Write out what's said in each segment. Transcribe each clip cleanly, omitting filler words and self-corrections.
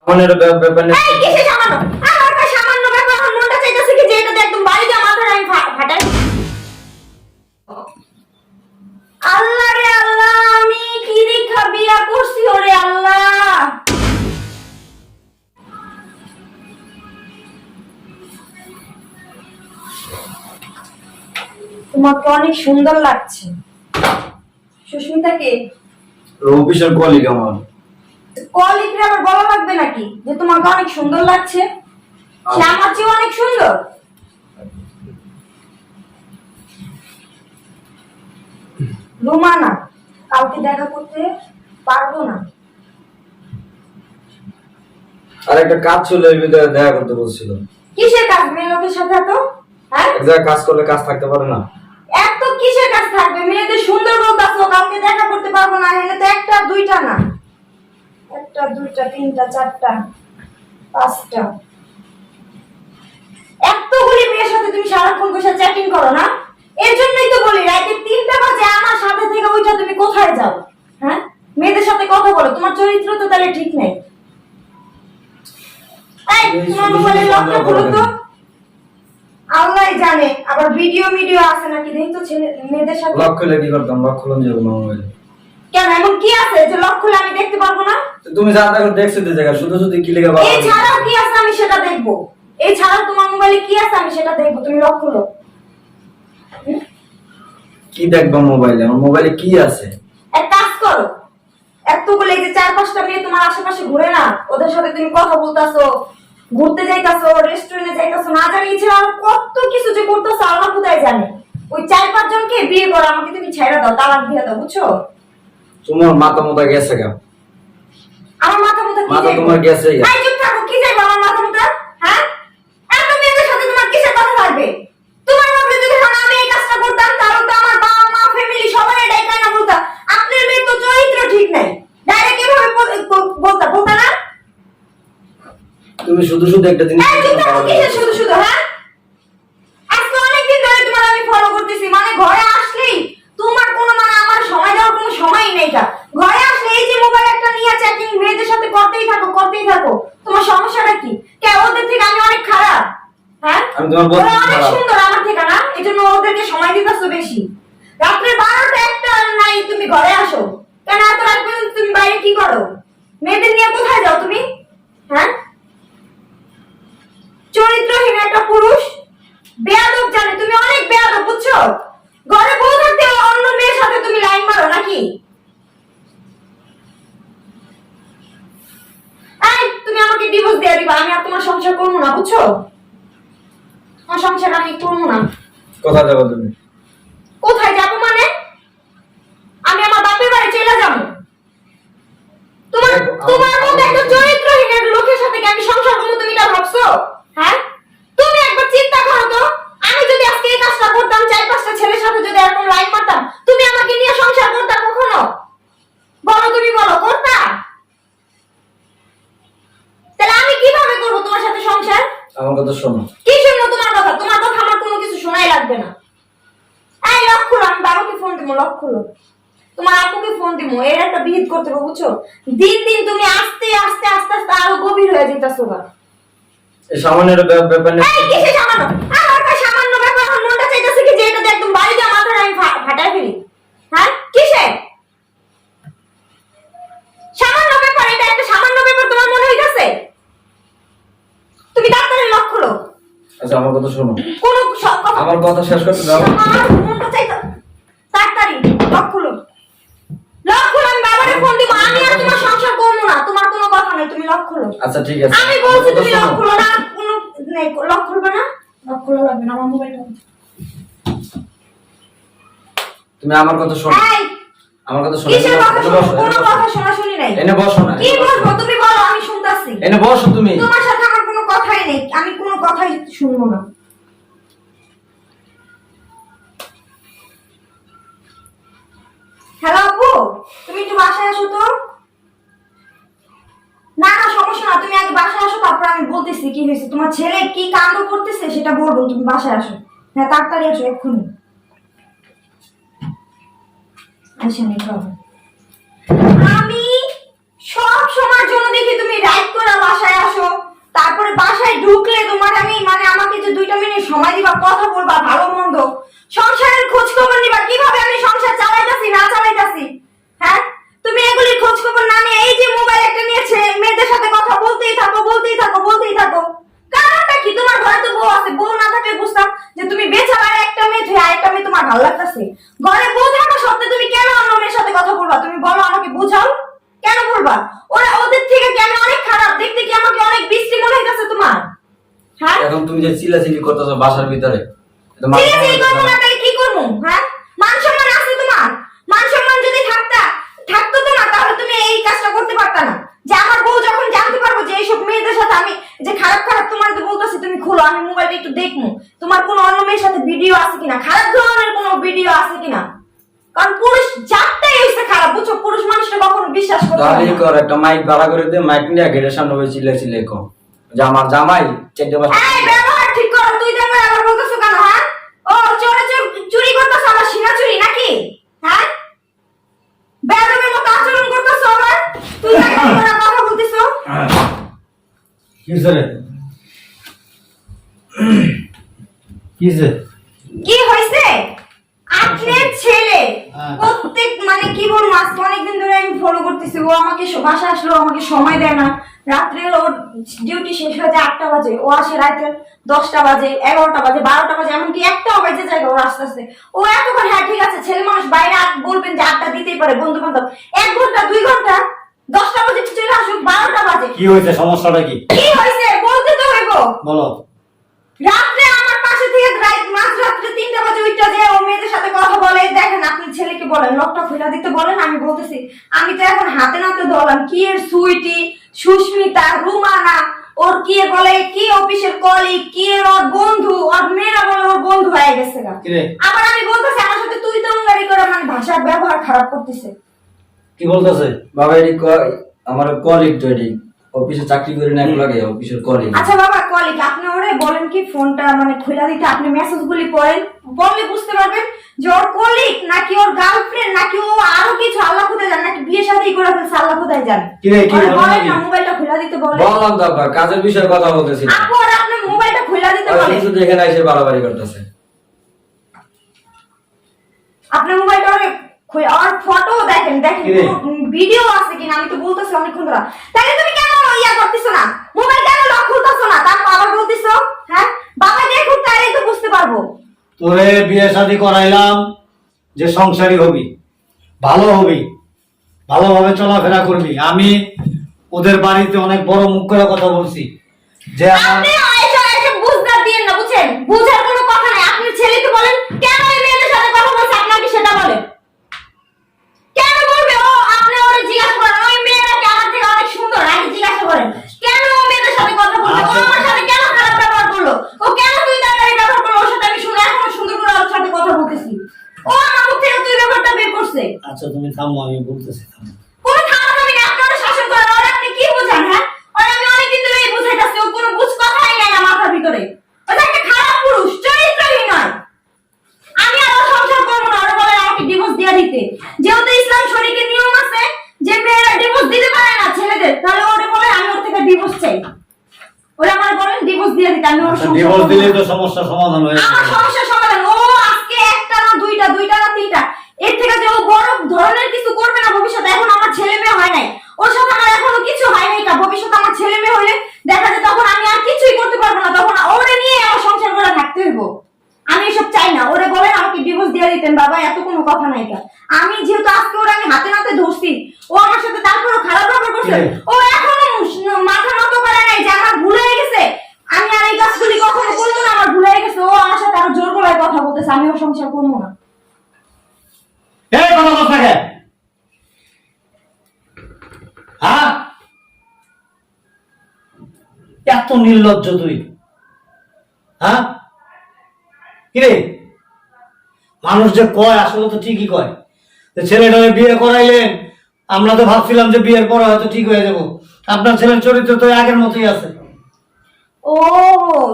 মনের ব্যাপার না। এই কিসে সামান্য? আমার কাছে সামান্য ব্যাপার, আমার মনটা চাইতেছে কি যে এটা একদম বাড়ি দিয়ে মাথাটা আমি ফাটাই। আল্লাহ রে আল্লাহ, আমি কি দেখা বিয়া করছি ওরে আল্লাহ। তোমাকে অনেক সুন্দর লাগছে। সুস্মিতা কে? অফিসের কলিগ আমার। কলিগরে আবার বলা লাগবে নাকি যে তোমাকে অনেক সুন্দর লাগছে? সে আমার চেয়ে অনেক সুন্দর। রুমানা, কালকে দেখা করতে পারবো না। আর একটা কাজ ছিল, এর ভিতরে দেখা করতে বলছিল। কিসের কাজ মেয়ে লোকের সাথে তো? হ্যাঁ, এক জায়গায় কাজ করলে কাজ থাকতে পারে না। এত কিসের কাজ থাকবে? মেয়েদের সুন্দর বলতাছো কালকে দেখা করতে পারবো না, এখানে তো একটা দুইটা না, একটা দুইটা তিনটা চারটা পাঁচটা, এতগুলি মেয়ের সাথে তুমি সারাক্ষণ বসে চ্যাটিং করো না? এর জন্যই তো বলি রাতে 3টা বাজে আমার সাথে থেকে ওইটা তুমি কোথায় যাও? হ্যাঁ, মেয়েদের সাথে কথা বলো, তোমার চরিত্র তো তাহলে ঠিক নেই। এই তোমার মোবাইলে লকটা খুলো তো। আল্লাহই জানে আবার ভিডিও আছে নাকি, দেখি তো ছেলে মেয়েদের সাথে। লক খুলে কি করতাম? লক খুলন যাবো না মোবাইলে। কেন, এমন কি আছে যে লক খুলে আমি দেখতে পারবো না? তুমি যা দেখো দেখছো তো জায়গা, শুধু শুধু কি লেগে এই ছাড়াও কি আছে আমি সেটা দেখবো। এই ছাড়াও তোমার মোবাইলে কি আছে আমি সেটা দেখবো, তুমি লক খুলো। কি দেখবা মোবাইলে? আমার মোবাইলে কি আছে? এক কাজ করো, এতগুলো এই যে 4-5টা মেয়ে তোমার আশেপাশে ঘুরে না, ওদের সাথে তুমি কথা বলতাছো, ঘুরতে যাইতাছো, রেস্টুরেন্টে যাইতাছো, না জানি ইচ্ছে আর কত কিছু যে করতেছো আল্লাহ খোদাই জানে। ওই 4-5 জনকে বিয়ে করো, আমাকে তুমি ছেড়ে দাও, তালাক দিয়ে দাও, বুঝছো? তোমার মাথা মোটা গেছে গা। আমার মাথা মুথা কি মাথা যাইবো? তোমার গেছে গা। এই চুপ থাকো, কি যাইবো আমার মাথা মুথা? হ্যাঁ, এত মেয়েদের সাথে তোমার কিসের কথা লাগবে? তোমার মধ্যে যদি এখন আমি এই কাজটা করতাম তাহলে তো আমার বাবা মা ফ্যামিলি সবাই এটাই কাইনা বলতাম আপনার মেয়ে তো চরিত্র ঠিক নাই, ডাইরেক্ট এভাবে বলতা না? তুমি শুধু শুধু একটা জিনিস এই চুপ থাকো, কিসের শুধু শুধু? হ্যাঁ, আজকে অনেকদিন ধরে তোমার আমি ফলো করতেছি, মানে ঘরে আসলেই তোমার কোনো মানে আমার সময় দেওয়ার কোনো সময়ই নেই। ঘরে আসলে এই যে মোবাইল একটা নিয়ে চ্যাটিং মেয়েদের সাথে করতেই থাকো, তোমার সমস্যাটা কি? কে ওদের থেকে আমি অনেক খারাপ? হ্যাঁ, আমি তোমার বলছি ওরা অনেক খারাপ। সুন্দর আমার থেকে না, এজন্য ওদেরকে সময় দিতেছো বেশি। রাত্রে 12টা 1টা নাই তুমি ঘরে আসো কেন? এত রাত পর্যন্ত তুমি বাইরে কি করো? মেয়েদের নিয়ে কোথায় যাও তুমি? হ্যাঁ, চরিত্রহীন একটা পুরুষ, বেয়াদব জানে, তুমি অনেক বেয়াদব, বুঝছো? ঘরে বউ থাকতে অন্য মেয়ের সাথে তুমি লাইন মারো নাকি? এই তুমি আমাকে ডিভোর্স দিয়ে দিবা, আমি আর তোমার সংসার করবো না, বুঝছো? আমার সংসার আমি করবো না। কোথায় যাবো তুমি? কোথায় যাবো মানে? আমি আমার বাপের বাড়ি চলে যাবো। তোমার মতো একটা চরিত্রহীন একটা লোকের সাথে কি আমি সংসার করবো, তুমি এটা ভাবছো? হ্যাঁ, তুমি একবার চিন্তা করো তো, আমি যদি আজকে এই কাজটা করতাম, 4-5টা ছেলের সাথে যদি এরকম লাইন মারতাম, তুমি আমাকে নিয়ে সংসার করতা কখনো? বলো, তুমি বলো, করতা? তাহলে আমি কিভাবে করবো তোমার সাথে সংসার? আমার কথা শোনো। কি শুনবো তোমার কথা? তোমার কথা আমার কোনো কিছু শোনাই লাগবে না। এই লক খুলো, আমি বাবাকে ফোন দিব, লক খুলো। তোমার আপুকে ফোন দিব, এর একটা বিহিত করতে হবে, বুঝছো? দিন দিন তুমি আস্তে আস্তে আস্তে আস্তে আরো গভীর হয়ে যেতেছো গা। এই সামান্য ব্যাপার না। এই কিসে সামান্য? আমার কাছে সামান্য ব্যাপার, আমার মনটা চাইতেছে কি যে এটা একদম বাড়ি দিয়ে মাথাটা আমি ফাটাই ফেলি। হ্যাঁ, কিসে সামান্য ব্যাপার? এটা একটা সামান্য ব্যাপার তোমার মনে হইতাছে? তুমি ডাক্তারে লক খুলো। আচ্ছা আমার কথা শোনো। কোনো আমার কথা শেষ করতে দাও। আমার মনটা চাইতো তাড়াতাড়ি লক খুলো, লক খুলো। আমি বাবারে ফোন দিব, আমি আর তোমার সংসার করবো না, তোমার কোনো কথা নাই, তুমি লক খুলো। আচ্ছা ঠিক আছে। আমি বলছি তুমি লক খুলো না, কোনো নেই, লক খুলবে না, লক খোলা লাগবে না, আমার মোবাইলটা। তুমি আমার কথা শোনো। এই আমার কথা শোনো। কিসের কথা শোনো? কোনো কথা শোনা শুনি নাই। এনে বসো না। কি বলবো তুমি বলো, আমি শুনতাছি। এনে বসো তুমি। তোমার সাথে আমার কোনো কথাই নেই, আমি কোনো কথাই শুনবো না। হ্যালো আপু, তুমি একটু বাসায় আসো তো। না না সমস্যা না, তুমি আগে বাসায় আসো, তারপর আমি বলতেছি কি হয়েছে। তোমার ছেলে কি কাণ্ড করতেছে সেটা বলবো, তুমি বাসায় আসো। হ্যাঁ তাড়াতাড়ি আসো এক্ষুনি। আচ্ছা আমি সব সময়ের জন্য দেখি তুমি রাইট করে বাসায় তুমি যে চিল্লাচিল্লি করতেছো বাসার ভিতরে এটা মান ঠিক আছে, এই সম্মান করবো না তাই কি করবো? হ্যাঁ, মান সম্মান আছে তোমার? মান সম্মান যদি থাকতো তোমার, তাহলে তুমি এই কাজটা করতে পারতা না। যে আমার বউ যখন জানতে পারবো যে এইসব মেয়েদের সাথে আমি যে খারাপ তোমার তো বলতেছি, তুমি খোলো, আমি মোবাইলটা একটু দেখবো তোমার কোনো অন্য মেয়ের সাথে ভিডিও আছে কিনা, খারাপ ধরনের কোনো ভিডিও আছে কিনা। কারণ পুরুষ জাতটাই হইছে খারাপ, বুঝছো? পুরুষ মানুষটা কখনো বিশ্বাস করতে তাহলে পারে না। কর একটা মাইক ভাড়া করে দে, মাইক নিয়ে গেটের সামনে বসে চিল্লাচিল্লি কর যে আমার জামাই চারটে মাস এই ব্যবহার ঠিক করো, তুই তো আবার বলতেছো কেন? হ্যাঁ, ও চোরে চুরি করতেছো আমার সিনা চুরি নাকি? হ্যাঁ, বেয়াদবের মতো আচরণ করতেছো আবার, তুই নাকি আমার কথা বলতেছো? কিসে রে কিসে কি হইছে? আপনার ছেলে হ্যাঁ। প্রত্যেক মানে কি বলবো, আজকে অনেকদিন ধরে আমি ফলো করতেছি, ও আমাকে বাসা আসলো, আমাকে সময় দেয় না। রাত্রে ওর ডিউটি শেষ হয়ে যায় 8টা বাজে, ও আসে রাতে 10টা বাজে, 11টা বাজে, 12টা বাজে, এমনকি 1টাও বাজে যায় ওর আস্তে আস্তে। ও এতক্ষণ, হ্যাঁ ঠিক আছে, ছেলে মানুষ বাইরে বলবেন যে আড্ডা দিতেই পারে বন্ধু বান্ধব, 1 ঘন্টা 2 ঘন্টা, 10টা বাজে চলে আসুক, 12টা বাজে। কি হয়েছে, সমস্যাটা কি কি হয়েছে বলতে তো হইব। বলো। রাত্রে আমার পাশে থেকে মাঝ রাত্রে 3টা বাজে উঠটা যে ও মেয়েদের সাথে কথা বলে। দেখেন আপনি ছেলেকে বলেন লকটা খুলে দিতে বলেন, আমি বলতেছি। আমি তো এখন হাতে নাতে ধরলাম কি এর সুইটি, সুস্মিতা, রুমানা, ওর কি এর বলে কি অফিসের কলিগ, কি এর ওর বন্ধু, ওর মেয়েরা বলে ওর বন্ধু হয়ে গেছে গা। কি রে? আবার আমি বলতেছি আমার সাথে তুই তঙ্গারি করে মানে ভাষার ব্যবহার খারাপ করতেছে। কি বলতেছে? বাবা এটি আমার কলিগ তো এটি অফিসে চাকরি করে না লাগে অফিসের কলিগ। আচ্ছা বাবা কলিগ, আপনি ওরে বলেন কি ফোনটা মানে খুলে দিতে, আপনি মেসেজগুলি পড়েন, বললে বুঝতে পারবেন যে ওর কলিগ নাকি ওর গার্লফ্রেন্ড নাকি ও আরো কিছু আল্লাহ খোদায় জানে, নাকি বিয়ে শাদী করে ফেলছে আল্লাহ খোদায় জানে। কি রে, কি ওরে বলেন বলেন নাকি? না মোবাইলটা খুলে দিতে বলেন। বললাম তো আব্বা কাজের বিষয়ে কথা বলতেছি না। আপু আর আপনি মোবাইলটা খুলে দিতে আর বলেন। শুধু এখানে এসে বাড়াবাড়ি করতেছে। আপনি মোবাইলটা ওরে আর ফটো দেখেন, দেখেন কি রে? ভিডিও আছে কিনা। আমি তো বলতেছি অনেকক্ষণ ধরে, তাহলে তুমি কেন ইয়া করতেছো না, মোবাইল কেন লক খুলতেছো না, তারপর আবার বলতেছো হ্যাঁ বাবা দেখুক তাহলেই তো বুঝতে পারবো। তোরে বিয়ে শাদী করাইলাম যে সংসারী হবি, ভালো হবি, ভালোভাবে চলাফেরা করবি। আমি ওদের বাড়িতে অনেক বড় মুখ করে কথা বলছি যে আমার আপনি এসব বুঝদার দিয়েন না, বুঝছেন? বুঝার কোনো কথা নাই। আপনি ছেলেকে বলেন কেন এই মেয়েদের সাথে কথা বলছে, আপনাকে সেটা বলেন। কেন বলবে ও? আপনি ওরে জিজ্ঞাসা করেন ওই মেয়েরা কি আমার থেকে অনেক সুন্দর, আগে জিজ্ঞাসা করেন কেন ও মেয়েদের সাথে কথা বলছে, ও আমার সাথে কেন খারাপ ব্যবহার করলো, ও কেন তুই তাড়াতাড়ি ব্যবহার করলো, ওর সাথে আমি শুনে এখনো সুন্দর করে ওর সাথে কথা বলতেছি, ও আমার মুখ থেকে তুই ব্যাপারটা বের করছে। আচ্ছা তুমি থামো, আমি বলতেছি থামো। কোনো থামাথামি না, আপনি ওরে শাসন করেন। ওরে আপনি কি বোঝান? হ্যাঁ, ওরে আমি অনেকদিন ধরে এই বুঝাইতাছি, ও কোনো বুঝ কথাই নাই না মাথার ভিতরে। ও যে একটা খারাপ পুরুষ, চরিত্রহীন নয়। আমি আর ওর সংসার করবো না। ওরে বলে আমাকে ডিভোর্স দিয়ে দিতে, যেহেতু ইসলাম শরীয়তের নিয়ম আছে যে মেয়েরা ডিভোর্স দিতে পারে না ছেলেদের, তাহলে ওরে বলে আমি ওর থেকে ডিভোর্স চাই। ওরে আমার বলেন ডিভোর্স দিয়ে দিতে, আমি ওর সংসার ডিভোর্স করবো দিলে না। তো সমস্যা সমাধান হয়ে আমার যাবে। সমস্যার সমাধান ও আজকে একটা না দুইটা, দুইটা না তিনটা, এর থেকে যে ও বড় ধরনের কিছু করবে না ভবিষ্যতে। এখন আমার ছেলে মেয়ে হয় নাই, ওর সাথে আমার এখনো কিছু হয় নাই। ভবিষ্যতে আমার ছেলে মেয়ে হলে দেখা যায় তখন আমি আর কিছুই করতে পারবো না, তখন ওরে নিয়ে আমার সংসার করে থাকতে হইব। আমি এসব চাই না। ওরে বলেন আমাকে ডিভোর্স দিয়ে দিতেন বাবা, এত কোনো কথা নাই। আমি যেহেতু আজকে ওরা আমি হাতে নাতে ধরছি, ও আমার সাথে তারপরও খারাপ ব্যবহার করছে, ও এখনো মাথা নত করে নাই যে আমার ভুল হয়ে গেছে, আমি আর এই কাজগুলি কখনো করবো না, আমার ভুল হয়ে গেছে। ও আমার সাথে আরো জোর গলায় কথা বলতেছে, আমি ওর সংসার করবো না। এই কথা বলতে থাকে হ্যাঁ, এত নির্লজ্জ তুই হ্যাঁ? কিরে, মানুষ যে কয় আসলে তো ঠিকই কয় যে ছেলেটাকে বিয়ে করাইলেন, আমরা তো ভাবছিলাম যে বিয়ের পরে হয়তো ঠিক হয়ে যাব। আপনার ছেলের চরিত্র তো আগের মতোই আছে। ও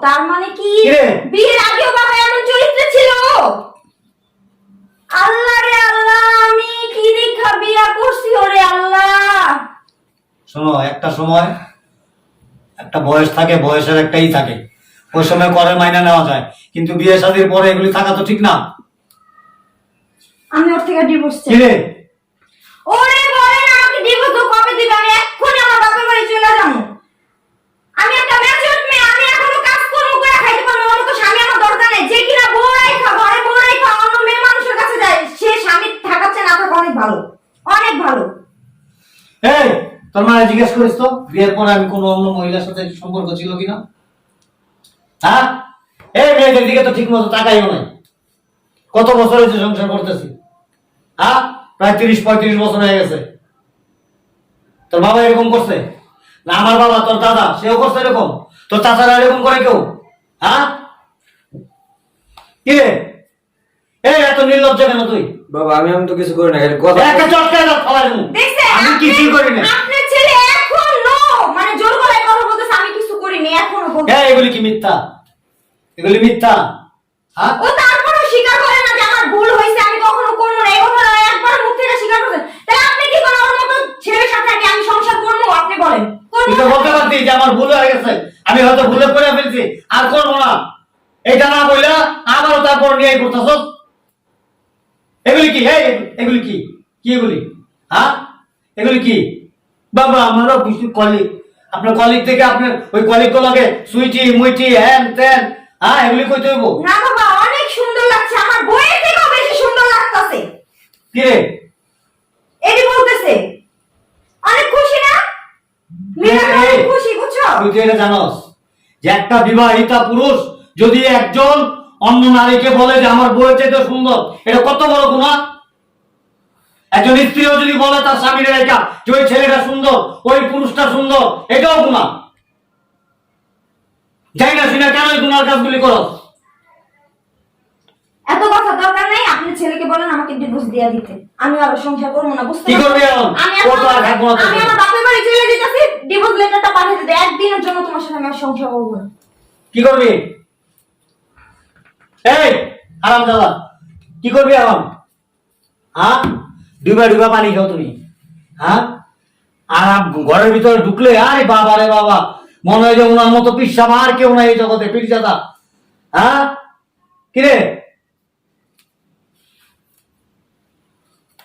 তার মানে কি কিরে? বিয়ের আগেও বাবা এমন চরিত্র ছিল? আল্লাহ রে আল্লাহ, আমি কি দেখা বিয়া করছি ওরে আল্লাহ। শোনো, একটা সময় একটা বয়স থাকে, বয়সের একটাই থাকে, ওই সময় করে মাইনা নেওয়া যায়, কিন্তু বিয়ে শাদীর পরে এগুলি থাকা তো ঠিক না। আমি ওর থেকে ডিভোর্স চাই। কিরে, ওরে বলেন আমাকে ডিভোর্স কবে দিবে, আমি এক্ষুনি আমার বাপের বাড়ি চলে যাবো। আমি একটা ম্যাচিউরড মেয়ে, আমি এখনো কাজ কর্ম করে খাইতে পারবো, আমার তো স্বামী আমার দরকার নেই। যে কিনা বউ রাইখা ঘরে বউ রাইখা অন্য মেয়ে মানুষের কাছে যায়, সে স্বামী থাকাচ্ছে না থাকা অনেক ভালো, অনেক ভালো। এই তোর মায়ের জিজ্ঞেস করিস তো বিয়ের পরে আমি কোনো অন্য মহিলার সাথে সম্পর্ক ছিল কিনা? হ্যাঁ, এই মেয়েদের দিকে তো ঠিক মতো তাকাইও নাই। কত বছর হয়েছে সংসার করতেছি? হ্যাঁ, প্রায় 30-35 বছর হয়ে গেছে। তোর বাবা এরকম করছে না? আমার বাবা, তোর দাদা, সেও করছে এরকম? তোর চাচারা এরকম করে কেউ? হ্যাঁ, কি রে? এই এত নির্লজ্জ কেন তুই? বাবা আমি আমি তো কিছু করি না, খালি কথা একটা চটকায় দাও ফলাই দেবো। দেখছেন আমি কিছুই করি না। আপনার ছেলে এখনো মানে জোর গলায় কথা বলতেছে আমি কিছু করিনি এখনো বলতে। হ্যাঁ, এগুলি কি মিথ্যা? এগুলি মিথ্যা? হ্যাঁ, ও তারপরেও স্বীকার করে না যে আমার ভুল হয়েছে, আমি কখনো করবো না। এই কথা একবার মুখ থেকে স্বীকার করছেন, তাহলে আপনি কি করেন? ওর মতো ছেলের সাথে নাকি আমি সংসার করবো? আপনি বলেন তুই তো করবো বলতে না? পারতি যে আমার ভুল হয়ে গেছে, আমি হয়তো ভুলে করে ফেলছি, আর করবো না। এটা না বললে আমারও তারপর নিয়ে করতেছ। এগুলি কি? এই এগুলি কি? কি এগুলি? হ্যাঁ, এগুলি কি? বাবা আমারও কলিগ, আপনার কলিগ থেকে আপনার ওই কলিগ গুলোকে সুইটি মুইটি হ্যান ত্যান, হ্যাঁ, এগুলি কইতে হইব? না বাবা, অনেক সুন্দর লাগছে, আমার বইয়ের থেকেও বেশি সুন্দর লাগতেছে। কি রে? এটি বলতেছে অনেক খুশি না? মীরা তো অনেক খুশি, বুঝছো? তুই তো এটা জানোস যে একটা বিবাহিতা পুরুষ যদি একজন অন্য নারীকে বলে যে আমার বউয়ের চাইতে সুন্দর, এটা কত বড় গুনাহ। একজন স্ত্রীও যদি বলে তার স্বামীর রেখা যে ওই ছেলেটা সুন্দর, ওই পুরুষটা সুন্দর, এটাও গুনাহ। যাই না শুনে কেন এই গুনার কাজগুলি করো? এত কথা দরকার নাই, আপনি ছেলেকে বলেন আমাকে ডিভোর্স দিয়ে দিতে। আমি আর সংসার করবো না, বুঝতে কি পারছেন? করবি এখন? আমি ও তো আর থাকবো না তোর আমি সাথে। আমার বাপের বাড়ি চলে যেতেছি, ডিভোর্স লেটারটা পাঠিয়ে দিতে। একদিনের জন্য তোমার সাথে আমি আর সংসার করবো না। কি করবি? এই আরাম দাদা, কি করবি এখন? হ্যাঁ, ডুবা ডুবা পানি খাও তুমি? হ্যাঁ, আর ঘরের ভিতরে ঢুকলে আরে বাবা রে বাবা, মনে হয় যে ওনার মতো পিসাব আর কেউ নাই এই জগতে, পিরজাদা। হ্যাঁ, কিরে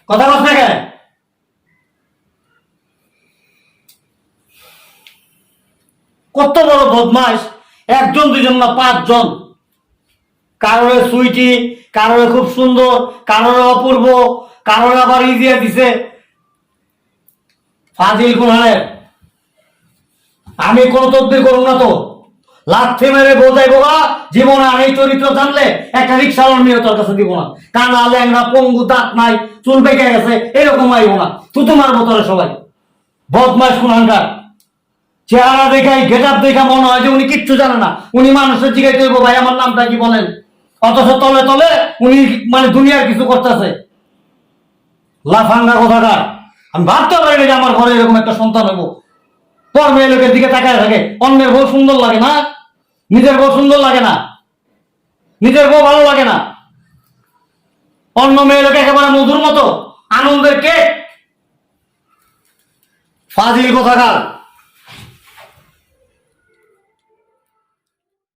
কথা বলছ না কেন? কত বড় বদমাস! একজন দুজন না, 5 জন। কারোর সুইটি, কারোর খুব সুন্দর, কারোর অপূর্ব, কারোর আবার ইজিয়া দিছে। ফাজিল গুনাহের। আমি কোন তদবির করব না তো। লাথি মেরে বোঝাই বাবা, জীবনে আর এই চরিত্র জানলে একটা রিক্সাওয়ালা মেয়ে তোর কাছে দিব না। কানা ল্যাংড়া পঙ্গু, দাঁত নাই, চুল পেকে গেছে, এরকম আইব না। তুই মারবো তোরা সবাই। বদমাস কুনাঙ্গার। চেহারা দেখাই, গেট আপ দেখা মনে হয় যে উনি কিচ্ছু জানে না। উনি মানুষের জিজ্ঞাসা করবো ভাই আমার নামটা কি বলেন, অথচ তলে তলে উনি মানে দুনিয়ার কিছু করতেছে। লাফাঙ্গা কথাকার। আমি ভাবতে পারি না যে আমার ঘরে এরকম একটা সন্তান হবো। তোর মেয়ে লোকের দিকে তাকায় থাকে, অন্যের বউ সুন্দর লাগে না, নিজের বউ সুন্দর লাগে না, নিজের বউ ভালো লাগে না, অন্য মেয়ে লোক একেবারে মধুর মতো, আনন্দের কেক। ফাজিল কথাকার।